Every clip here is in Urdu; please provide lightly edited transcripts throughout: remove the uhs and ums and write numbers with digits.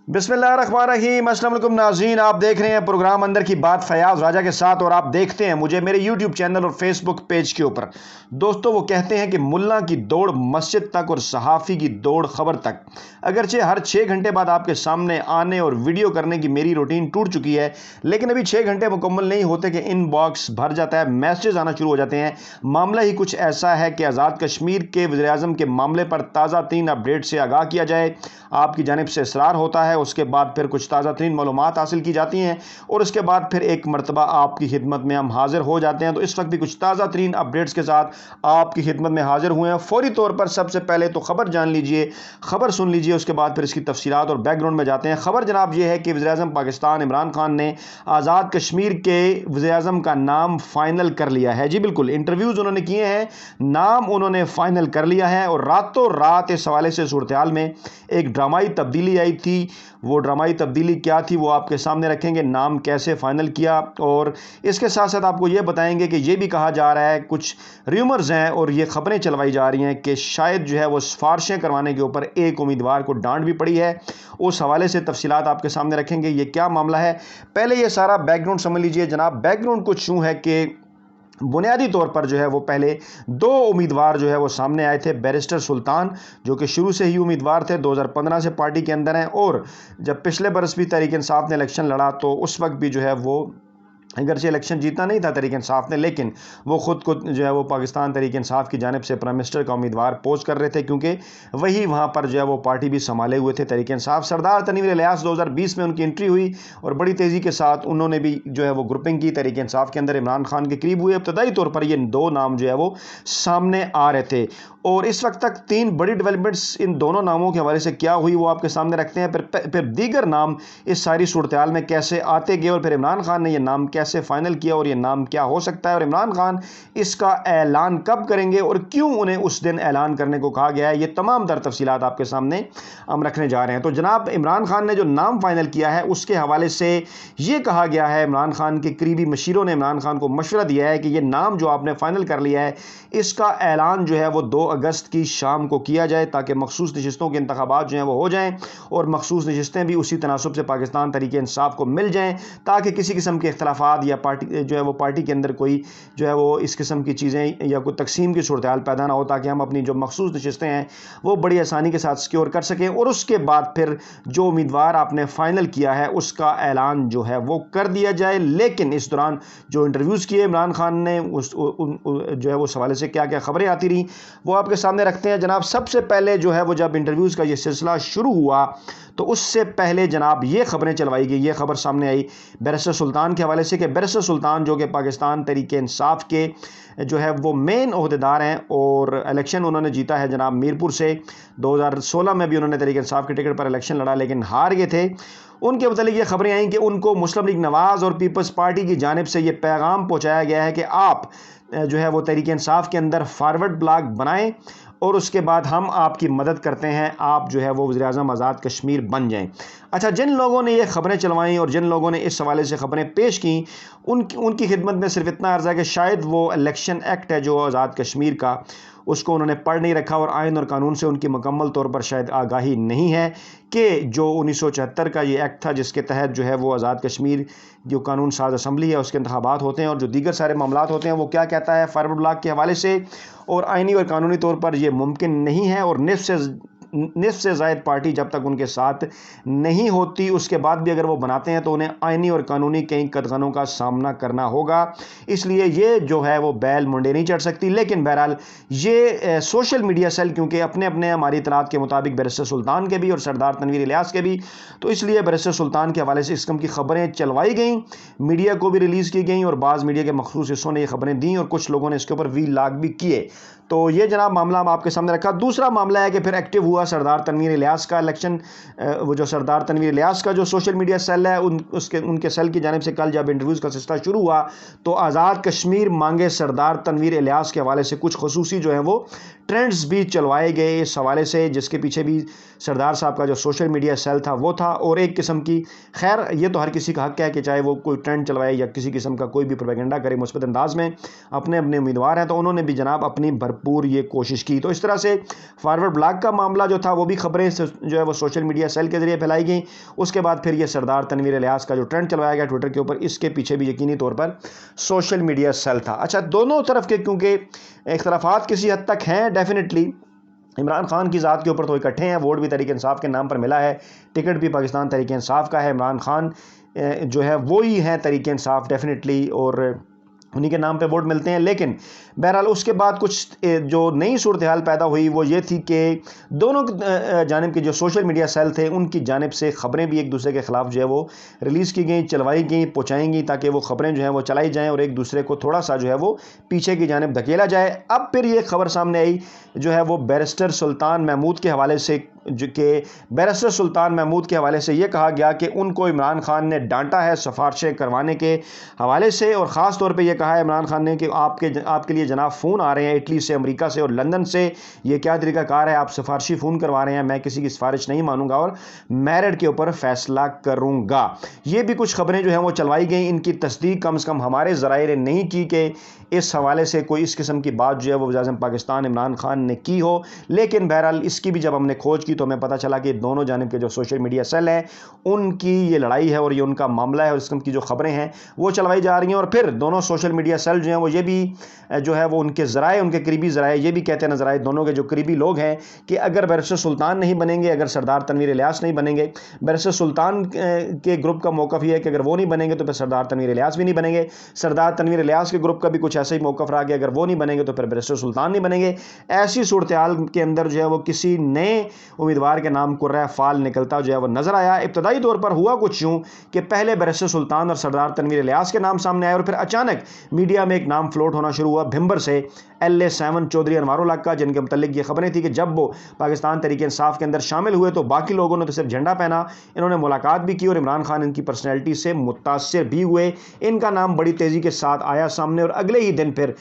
بسم اللہ الرحمن الرحیم۔ السلام علیکم ناظرین، آپ دیکھ رہے ہیں پروگرام اندر کی بات فیاض راجہ کے ساتھ، اور آپ دیکھتے ہیں مجھے میرے یوٹیوب چینل اور فیس بک پیج کے اوپر۔ دوستو، وہ کہتے ہیں کہ ملا کی دوڑ مسجد تک اور صحافی کی دوڑ خبر تک۔ اگرچہ ہر 6 گھنٹے بعد آپ کے سامنے آنے اور ویڈیو کرنے کی میری روٹین ٹوٹ چکی ہے، لیکن ابھی 6 گھنٹے مکمل نہیں ہوتے کہ ان باکس بھر جاتا ہے، میسیجز آنا شروع ہو جاتے ہیں۔ معاملہ ہی کچھ ایسا ہے کہ آزاد کشمیر کے وزیر اعظم کے معاملے پر تازہ ترین اپڈیٹ سے آگاہ کیا جائے۔ آپ کی جانب سے اصرار ہوتا ہے، اس کے بعد پھر کچھ تازہ ترین معلومات حاصل کی جاتی ہیں، اور اس کے بعد پھر ایک مرتبہ آپ کی خدمت میں ہم حاضر ہو جاتے ہیں۔ تو اس وقت بھی کچھ تازہ ترین اپڈیٹس کے ساتھ آپ کی خدمت میں حاضر ہوئے ہیں۔ فوری طور پر سب سے پہلے تو خبر جان لیجئے، خبر سن لیجئے، اس کے بعد پھر اس کی تفصیلات اور بیک گراؤنڈ میں جاتے ہیں۔ خبر جناب یہ ہے کہ وزیر اعظم پاکستان عمران خان نے آزاد کشمیر کے وزیر اعظم کا نام فائنل کر لیا ہے۔ جی بالکل، انٹرویوز انہوں نے کیے ہیں، نام انہوں نے فائنل کر لیا ہے، اور راتوں رات اس حوالے سے صورتحال میں ایک ڈرامائی تبدیلی آئی تھی۔ وہ ڈرامائی تبدیلی کیا تھی وہ آپ کے سامنے رکھیں گے، نام کیسے فائنل کیا، اور اس کے ساتھ ساتھ آپ کو یہ بتائیں گے کہ یہ بھی کہا جا رہا ہے، کچھ ریومرز ہیں اور یہ خبریں چلوائی جا رہی ہیں کہ شاید جو ہے وہ سفارشیں کروانے کے اوپر ایک امیدوار کو ڈانٹ بھی پڑی ہے۔ اس حوالے سے تفصیلات آپ کے سامنے رکھیں گے، یہ کیا معاملہ ہے۔ پہلے یہ سارا بیک گراؤنڈ سمجھ لیجئے جناب۔ بیک گراؤنڈ کچھ یوں ہے کہ بنیادی طور پر جو ہے وہ پہلے 2 امیدوار جو ہے وہ سامنے آئے تھے۔ بیرسٹر سلطان جو کہ شروع سے ہی امیدوار تھے، 2015 سے پارٹی کے اندر ہیں، اور جب پچھلے برس بھی تحریک انصاف نے الیکشن لڑا تو اس وقت بھی جو ہے وہ اگرچہ الیکشن جیتنا نہیں تھا تحریک انصاف نے، لیکن وہ خود کو جو ہے وہ پاکستان تحریک انصاف کی جانب سے پرائم منسٹر کا امیدوار پوسٹ کر رہے تھے، کیونکہ وہی وہاں پر جو ہے وہ پارٹی بھی سنبھالے ہوئے تھے تحریک انصاف۔ سردار تنویر الیاس 2020 میں ان کی انٹری ہوئی، اور بڑی تیزی کے ساتھ انہوں نے بھی جو ہے وہ گروپنگ کی تحریک انصاف کے اندر، عمران خان کے قریب ہوئے۔ ابتدائی طور پر یہ 2 نام جو ہے وہ سامنے آ رہے تھے، اور اس وقت تک 3 بڑی ڈیولپمنٹس ان دونوں ناموں کے حوالے سے کیا ہوئی وہ آپ کے سامنے رکھتے ہیں۔ پھر دیگر نام اس ساری صورتحال میں کیسے آتے گئے، اور پھر عمران خان نے یہ نام کیسے فائنل کیا، اور یہ نام کیا ہو سکتا ہے، اور عمران خان اس کا اعلان کب کریں گے، اور کیوں انہیں اس دن اعلان کرنے کو کہا گیا ہے۔ یہ تمام تر تفصیلات آپ کے سامنے ہم رکھنے جا رہے ہیں۔ تو جناب عمران خان نے جو نام فائنل کیا ہے اس کے حوالے سے یہ کہا گیا ہے، عمران خان کے قریبی مشیروں نے عمران خان کو مشورہ دیا ہے کہ یہ نام جو آپ نے فائنل کر لیا ہے اس کا اعلان جو ہے وہ 2 اگست کی شام کو کیا جائے، تاکہ مخصوص نشستوں کے انتخابات جو ہیں وہ ہو جائیں، اور مخصوص نشستیں بھی اسی تناسب سے پاکستان تحریک انصاف کو مل جائیں، تاکہ کسی قسم کے اختلافات یا پارٹی جو ہے وہ پارٹی کے اندر کوئی جو ہے وہ اس قسم کی چیزیں یا کوئی تقسیم کی صورتحال پیدا نہ ہو، تاکہ ہم اپنی جو مخصوص نشستیں ہیں وہ بڑی آسانی کے ساتھ سیکیور کر سکیں، اور اس کے بعد پھر جو امیدوار آپ نے فائنل کیا ہے اس کا اعلان جو ہے وہ کر دیا جائے۔ لیکن اس دوران جو انٹرویوز کیے عمران خان نے جو ہے وہ اس حوالے سے کیا کیا خبریں آتی رہیں وہ آپ کے سامنے رکھتے ہیں جناب۔ سب سے پہلے جو ہے وہ جب انٹرویوز کا یہ سلسلہ شروع ہوا تو اس سے پہلے جناب یہ خبریں چلوائی گئی، یہ خبر سامنے آئی بیرسٹر سلطان کے حوالے سے کہ بیرسٹر سلطان جو کہ پاکستان تحریک انصاف کے جو ہے وہ مین عہدیدار ہیں، اور الیکشن انہوں نے جیتا ہے جناب میرپور سے۔ 2016 میں بھی انہوں نے تحریک انصاف کے ٹکٹ پر الیکشن لڑا لیکن ہار گئے تھے۔ ان کے متعلق یہ خبریں آئیں کہ ان کو مسلم لیگ نواز اور پیپلز پارٹی کی جانب سے یہ پیغام پہنچایا گیا ہے کہ آپ جو ہے وہ تحریک انصاف کے اندر فارورڈ بلاک بنائیں، اور اس کے بعد ہم آپ کی مدد کرتے ہیں، آپ جو ہے وہ وزیر اعظم آزاد کشمیر بن جائیں۔ اچھا، جن لوگوں نے یہ خبریں چلوائیں اور جن لوگوں نے اس حوالے سے خبریں پیش کیں ان کی خدمت میں صرف اتنا عرض ہے کہ شاید وہ الیکشن ایکٹ ہے جو آزاد کشمیر کا، اس کو انہوں نے پڑھ نہیں رکھا، اور آئین اور قانون سے ان کی مکمل طور پر شاید آگاہی نہیں ہے کہ جو 1974 کا یہ ایکٹ تھا جس کے تحت جو ہے وہ آزاد کشمیر جو قانون ساز اسمبلی ہے اس کے انتخابات ہوتے ہیں، اور جو دیگر سارے معاملات ہوتے ہیں وہ کیا کہتا ہے فارورڈ بلاک کے حوالے سے، اور آئینی اور قانونی طور پر یہ ممکن نہیں ہے، اور نصف سے زائد پارٹی جب تک ان کے ساتھ نہیں ہوتی اس کے بعد بھی اگر وہ بناتے ہیں تو انہیں آئینی اور قانونی کئی قدغنوں کا سامنا کرنا ہوگا، اس لیے یہ جو ہے وہ بیل منڈے نہیں چڑھ سکتی۔ لیکن بہرحال یہ سوشل میڈیا سیل کیونکہ اپنے ہماری اطلاعات کے مطابق بیرسٹر سلطان کے بھی اور سردار تنویر الیاس کے بھی، تو اس لیے بیرسٹر سلطان کے حوالے سے اس قسم کی خبریں چلوائی گئیں، میڈیا کو بھی ریلیز کی گئیں، اور بعض میڈیا کے مخصوص حصوں نے یہ خبریں دیں، اور کچھ لوگوں نے اس کے اوپر وی لاگ بھی کیے۔ تو یہ جناب معاملہ ہم آپ کے سامنے رکھا۔ دوسرا معاملہ ہے کہ پھر ایکٹیو ہوا سردار تنویر الیاس کا الیکشن، وہ جو سردار تنویر الیاس کا جو سوشل میڈیا سیل ہے ان کے سیل کی جانب سے کل جب انٹرویوز کا سلسلہ شروع ہوا تو آزاد کشمیر مانگے سردار تنویر الیاس کے حوالے سے کچھ خصوصی جو ہیں وہ ٹرینڈز بھی چلوائے گئے اس حوالے سے، جس کے پیچھے بھی سردار صاحب کا جو سوشل میڈیا سیل تھا وہ تھا، اور ایک قسم کی خیر یہ تو ہر کسی کا حق ہے کہ چاہے وہ کوئی ٹرینڈ چلوائے یا کسی قسم کا کوئی بھی پروپیگنڈا کرے مثبت انداز میں، اپنے اپنے امیدوار ہیں، تو انہوں نے بھی جناب اپنی بھرپور یہ کوشش کی۔ تو اس طرح سے فارورڈ بلاک کا معاملہ جو تھا وہ بھی خبریں جو ہے وہ سوشل میڈیا سیل کے ذریعے پھیلائی گئیں۔ اس کے بعد پھر یہ سردار تنویر الیاس کا جو ٹرینڈ چلوایا گیا ٹویٹر کے اوپر، اس کے پیچھے بھی یقینی طور پر سوشل میڈیا سیل تھا۔ اچھا، دونوں طرف کے کیونکہ اختلافات کسی حد تک ہیں ڈیفینیٹلی، عمران خان کی ذات کے اوپر تو اکٹھے ہیں، ووٹ بھی تحریک انصاف کے نام پر ملا ہے، ٹکٹ بھی پاکستان تحریک انصاف کا ہے، عمران خان جو ہے وہی ہیں تحریک انصاف ڈیفینیٹلی، اور انہی کے نام پہ ووٹ ملتے ہیں۔ لیکن بہرحال اس کے بعد کچھ جو نئی صورتحال پیدا ہوئی وہ یہ تھی کہ دونوں جانب کے جو سوشل میڈیا سیل تھے ان کی جانب سے خبریں بھی ایک دوسرے کے خلاف جو ہے وہ ریلیز کی گئیں، چلوائی گئیں، پہنچائی گئیں، تاکہ وہ خبریں جو ہیں وہ چلائی جائیں اور ایک دوسرے کو تھوڑا سا جو ہے وہ پیچھے کی جانب دھکیلا جائے۔ اب پھر یہ خبر سامنے آئی جو ہے وہ بیرسٹر سلطان محمود کے حوالے سے، جو کہ بیرسٹر سلطان محمود کے حوالے سے یہ کہا گیا کہ ان کو عمران خان نے ڈانٹا ہے سفارشیں کروانے کے حوالے سے، اور خاص طور پہ یہ کہا ہے عمران خان نے کہ آپ کے لیے جناب فون آ رہے ہیں اٹلی سے، امریکہ سے اور لندن سے، یہ کیا طریقہ کار ہے، آپ سفارشی فون کروا رہے ہیں، میں کسی کی سفارش نہیں مانوں گا اور میرٹ کے اوپر فیصلہ کروں گا۔ یہ بھی کچھ خبریں جو ہیں وہ چلوائی گئیں، ان کی تصدیق کم سے کم ہمارے ذرائع نے نہیں کی کہ اس حوالے سے کوئی اس قسم کی بات جو ہے وہ وزیر اعظم پاکستان عمران خان نے کی ہو، لیکن بہرحال اس کی بھی جب ہم نے کھوج کی تو ہمیں پتہ چلا کہ دونوں جانب کے جو سوشل میڈیا سیل ہیں ان کی یہ لڑائی ہے اور یہ ان کا معاملہ ہے، اور اس قسم کی جو خبریں ہیں وہ چلوائی جا رہی ہیں۔ اور پھر دونوں سوشل میڈیا سیل جو ہیں وہ یہ بھی جو ہے وہ ان کے ذرائع، ان کے قریبی ذرائع یہ بھی کہتے نظر آئے، دونوں کے جو قریبی لوگ ہیں، کہ اگر بیرسٹر سلطان نہیں بنیں گے، اگر سردار تنویر الیاس نہیں بنیں گے، بیرسٹر سلطان کے گروپ کا موقف یہ ہے کہ اگر وہ نہیں بنیں گے تو پھر سردار تنویر الیاس بھی نہیں بنیں گے، سردار تنویر الیاس کے گروپ کا بھی کچھ ایسا ہی موقف رہا کہ اگر وہ نہیں بنیں گے تو پھر بیرسٹر سلطان نہیں بنیں گے۔ ایسی صورتحال کے اندر جو ہے وہ کسی نئے امیدوار کے نام قرہ فال نکلتا جو ہے وہ نظر آیا۔ ابتدائی طور پر ہوا کچھ یوں کہ پہلے بیرسٹر سلطان اور سردار تنویر الیاس کے نام سامنے آئے، اور پھر اچانک میڈیا میں ایک نام فلوٹ ہونا شروع ہوا بھمبر سے، LA7 چودھری انوار الحق کا، جن کے متعلق یہ خبریں تھیں کہ جب وہ پاکستان تحریک انصاف کے اندر شامل ہوئے تو باقی لوگوں نے تو صرف جھنڈا پہنا، انہوں نے ملاقات بھی کی اور عمران خان ان کی پرسنالٹی سے متاثر بھی ہوئے، ان کا نام بڑی تیزی کے ساتھ آیا سامنے، اور اگلے ہی دن پھر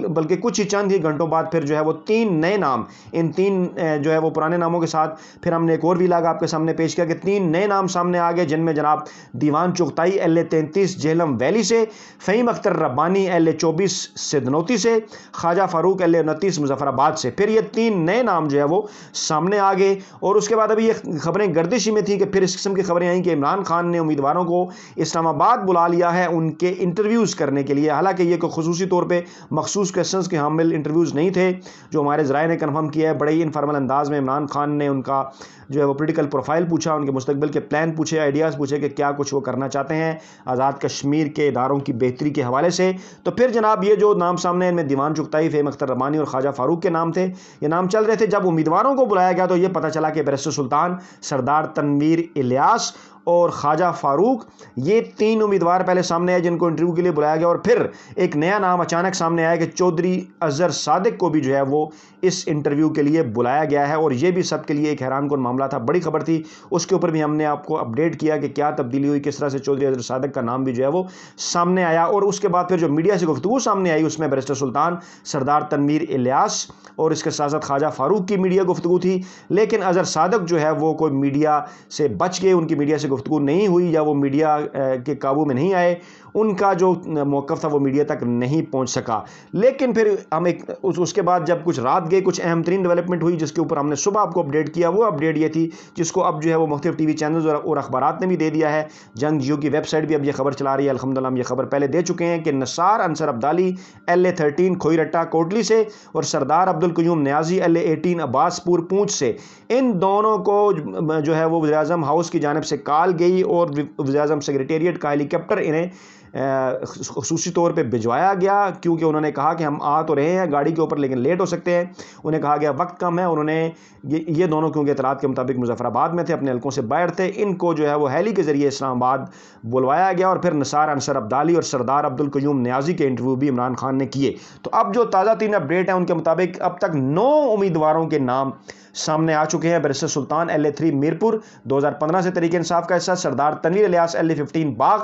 بلکہ کچھ ہی چند ہی گھنٹوں بعد پھر جو ہے وہ 3 نئے نام، ان 3 جو ہے وہ پرانے ناموں کے ساتھ پھر ہم نے ایک اور ویلاگ آپ کے سامنے پیش کیا کہ 3 نئے نام سامنے آ گئے، جن میں جناب دیوان چغتائی LA33 جہلم ویلی سے، فہیم اختر ربانی LA24 سدنوتی سے، خواجہ فاروق LA29 مظفر آباد سے۔ پھر یہ 3 نئے نام جو ہے وہ سامنے آ گئے، اور اس کے بعد ابھی یہ خبریں گردش میں تھی کہ پھر اس قسم کی خبریں آئیں کہ عمران خان نے امیدواروں کو اسلام آباد بلا لیا ہے ان کے انٹرویوز کرنے کے لیے، حالانکہ یہ کوئی خصوصی طور پہ مخصوص کویسچنز کے حامل انٹرویوز نہیں تھے، جو ہمارے ذرائع نے کنفرم کیا ہے، بڑے ہی انفارمل انداز میں عمران خان نے ان کا جو ہے وہ پولیٹیکل پروفائل پوچھا، ان کے مستقبل کے پلان پوچھے، آئیڈیاز پوچھے کہ کیا کچھ وہ کرنا چاہتے ہیں آزاد کشمیر کے اداروں کی بہتری کے حوالے سے۔ تو پھر جناب یہ جو نام سامنے ان میں دیوان چغتائی، فہیم اختر ربانی اور خواجہ فاروق کے نام تھے، یہ نام چل رہے تھے۔ جب امیدواروں کو بلایا گیا تو یہ پتہ چلا کہ بیرسٹر سلطان، سردار تنویر الیاس اور خواجہ فاروق، یہ 3 امیدوار پہلے سامنے آئے جن کو انٹرویو کے لیے بلایا گیا، اور پھر ایک نیا نام اچانک سامنے آیا کہ چودھری اظہر صادق کو بھی جو ہے وہ اس انٹرویو کے لیے بلایا گیا ہے، اور یہ بھی سب کے لیے ایک حیران کن معاملہ تھا، بڑی خبر تھی، اس کے اوپر بھی ہم نے آپ کو اپڈیٹ کیا کہ کیا تبدیلی ہوئی، کس طرح سے چودھری اظہر صادق کا نام بھی جو ہے وہ سامنے آیا۔ اور اس کے بعد پھر جو میڈیا سے گفتگو سامنے آئی اس میں بیرسٹر سلطان، سردار تنویر الیاس اور اس کے ساتھ ساتھ خواجہ فاروق کی میڈیا گفتگو تھی، لیکن اظہر صادق جو ہے وہ کوئی میڈیا سے بچ گئے، ان کی میڈیا سے گفتگو نہیں ہوئی یا وہ میڈیا کے قابو میں نہیں آئے، ان کا جو موقف تھا وہ میڈیا تک نہیں پہنچ سکا۔ لیکن پھر ہم اس کے بعد جب کچھ رات گئے کچھ اہم ترین ڈیولپمنٹ ہوئی جس کے اوپر ہم نے صبح آپ کو اپڈیٹ کیا، وہ اپڈیٹ یہ تھی جس کو اب جو ہے وہ مختلف ٹی وی چینلز اور اخبارات نے بھی دے دیا ہے، جنگ جیو کی ویب سائٹ بھی اب یہ خبر چلا رہی ہے، الحمدللہ ہم یہ خبر پہلے دے چکے ہیں کہ نثار انصر عبدالی LA13 کھوئی رٹا کوٹلی سے اور سردار عبدالقیوم نیازی LA18 عباس پور پونچھ سے، ان دونوں کو جو ہے وہ وزیر اعظم ہاؤس کی جانب سے کال گئی اور وزیر اعظم سیکریٹریٹ کا ہیلی کاپٹر انہیں خصوصی طور پہ بھجوایا گیا، کیونکہ انہوں نے کہا کہ ہم آ تو رہے ہیں گاڑی کے اوپر لیکن لیٹ ہو سکتے ہیں، انہیں کہا گیا وقت کم ہے، انہوں نے یہ دونوں کیونکہ اطلاعات کے مطابق مظفر آباد میں تھے، اپنے حلقوں سے باہر تھے، ان کو جو ہے وہ ہیلی کے ذریعے اسلام آباد بلوایا گیا، اور پھر نثار انصر عبدالی اور سردار عبدالقیوم نیازی کے انٹرویو بھی عمران خان نے کیے۔ تو اب جو تازہ ترین اپڈیٹ ہے ان کے مطابق اب تک 9 امیدواروں کے نام سامنے آ چکے ہیں۔ بیرسٹر سلطان LA3 میرپور 2015 سے تحریک انصاف کا حصہ، سردار تنویر الیاس LA15 باغ